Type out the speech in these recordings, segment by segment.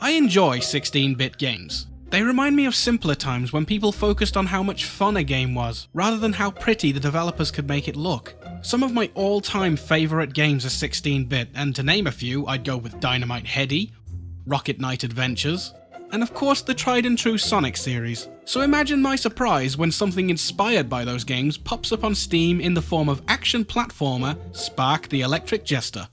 I enjoy 16-bit games. They remind me of simpler times when people focused on how much fun a game was, rather than how pretty the developers could make it look. Some of my all-time favourite games are 16-bit, and to name a few, I'd go with Dynamite Headdy, Rocket Knight Adventures, and of course the tried and true Sonic series. So imagine my surprise when something inspired by those games pops up on Steam in the form of action platformer Spark the Electric Jester.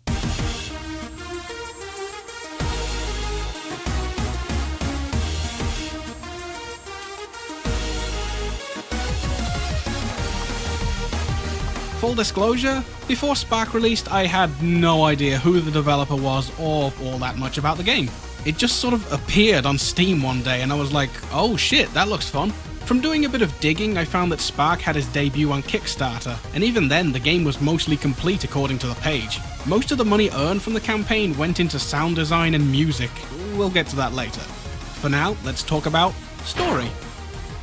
Full disclosure, before Spark released I had no idea who the developer was or all that much about the game. It just sort of appeared on Steam one day and I was like, oh shit, that looks fun. From doing a bit of digging, I found that Spark had his debut on Kickstarter, and even then the game was mostly complete according to the page. Most of the money earned from the campaign went into sound design and music. We'll get to that later. For now, let's talk about story.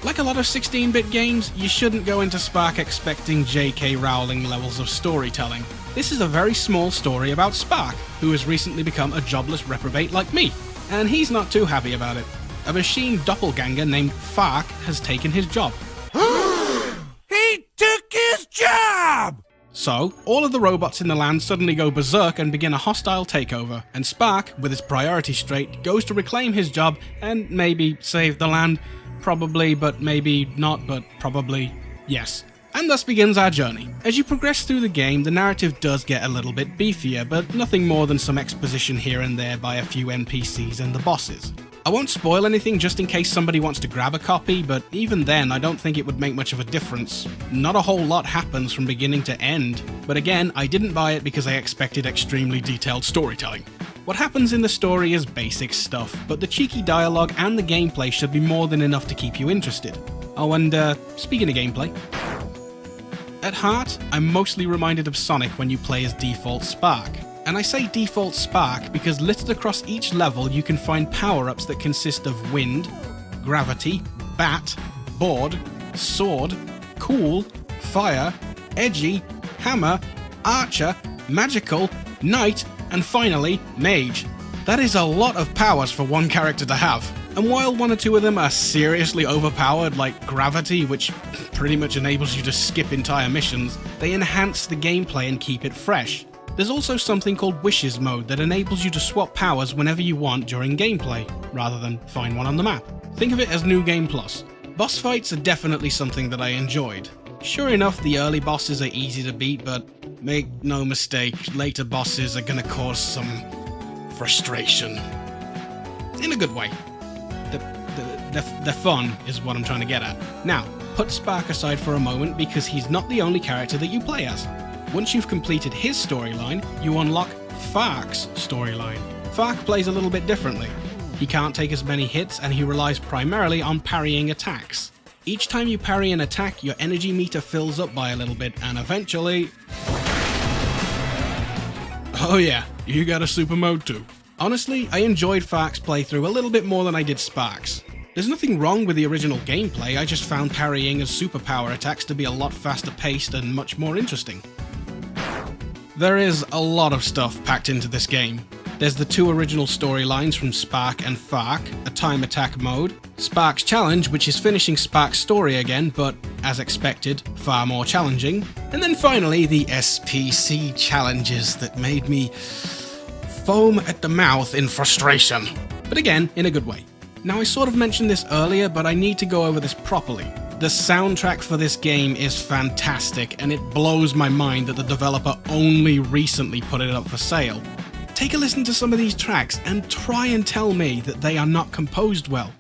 Like a lot of 16-bit games, you shouldn't go into Spark expecting J.K. Rowling levels of storytelling. This is a very small story about Spark, who has recently become a jobless reprobate like me, and he's not too happy about it. A machine doppelganger named Fark has taken his job. He took his job! So, all of the robots in the land suddenly go berserk and begin a hostile takeover, and Spark, with his priorities straight, goes to reclaim his job and maybe save the land. Probably, but maybe not, but probably yes. And thus begins our journey. As you progress through the game, the narrative does get a little bit beefier, but nothing more than some exposition here and there by a few NPCs and the bosses. I won't spoil anything just in case somebody wants to grab a copy, but even then I don't think it would make much of a difference. Not a whole lot happens from beginning to end, but again, I didn't buy it because I expected extremely detailed storytelling. What happens in the story is basic stuff, but the cheeky dialogue and the gameplay should be more than enough to keep you interested. Oh, and speaking of gameplay, at heart, I'm mostly reminded of Sonic when you play as default Spark. And I say default Spark because littered across each level you can find power-ups that consist of wind, gravity, bat, board, sword, cool, fire, edgy, hammer, archer, magical, knight, and finally, mage. That is a lot of powers for one character to have. And while one or two of them are seriously overpowered, like gravity, which pretty much enables you to skip entire missions, they enhance the gameplay and keep it fresh. There's also something called Wishes mode that enables you to swap powers whenever you want during gameplay, rather than find one on the map. Think of it as New Game Plus. Boss fights are definitely something that I enjoyed. Sure enough, the early bosses are easy to beat, but make no mistake, later bosses are gonna cause some frustration. In a good way. They're fun, is what I'm trying to get at. Now, put Spark aside for a moment because he's not the only character that you play as. Once you've completed his storyline, you unlock Fark's storyline. Fark plays a little bit differently. He can't take as many hits and he relies primarily on parrying attacks. Each time you parry an attack, your energy meter fills up by a little bit and eventually... oh yeah, you got a super mode too. Honestly, I enjoyed Fark's playthrough a little bit more than I did Spark's. There's nothing wrong with the original gameplay, I just found parrying and superpower attacks to be a lot faster paced and much more interesting. There is a lot of stuff packed into this game. There's the two original storylines from Spark and Fark, a time attack mode, Spark's challenge, which is finishing Spark's story again, but as expected, far more challenging, and then finally the SPC challenges that made me foam at the mouth in frustration, but again, in a good way. Now I sort of mentioned this earlier, but I need to go over this properly. The soundtrack for this game is fantastic, and it blows my mind that the developer only recently put it up for sale. Take a listen to some of these tracks and try and tell me that they are not composed well.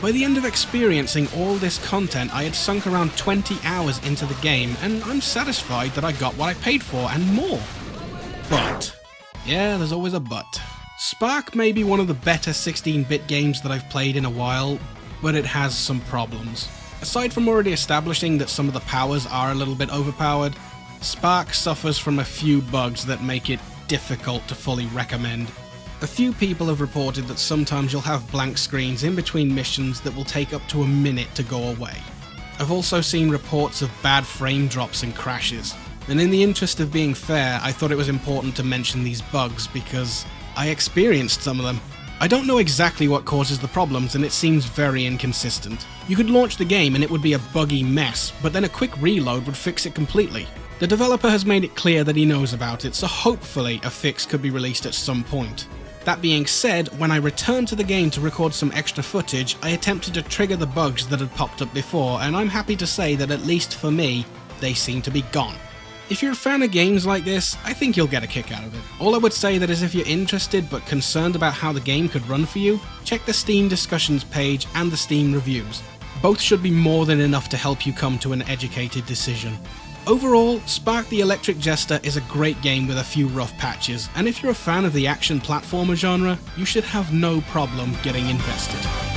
By the end of experiencing all this content, I had sunk around 20 hours into the game, and I'm satisfied that I got what I paid for and more. But, yeah, there's always a but. Spark may be one of the better 16-bit games that I've played in a while, but it has some problems. Aside from already establishing that some of the powers are a little bit overpowered, Spark suffers from a few bugs that make it difficult to fully recommend. A few people have reported that sometimes you'll have blank screens in between missions that will take up to a minute to go away. I've also seen reports of bad frame drops and crashes, and in the interest of being fair, I thought it was important to mention these bugs because I experienced some of them. I don't know exactly what causes the problems, and it seems very inconsistent. You could launch the game and it would be a buggy mess, but then a quick reload would fix it completely. The developer has made it clear that he knows about it, so hopefully a fix could be released at some point. That being said, when I returned to the game to record some extra footage, I attempted to trigger the bugs that had popped up before, and I'm happy to say that at least for me, they seem to be gone. If you're a fan of games like this, I think you'll get a kick out of it. All I would say that is if you're interested but concerned about how the game could run for you, check the Steam discussions page and the Steam reviews. Both should be more than enough to help you come to an educated decision. Overall, Spark the Electric Jester is a great game with a few rough patches, and if you're a fan of the action platformer genre, you should have no problem getting invested.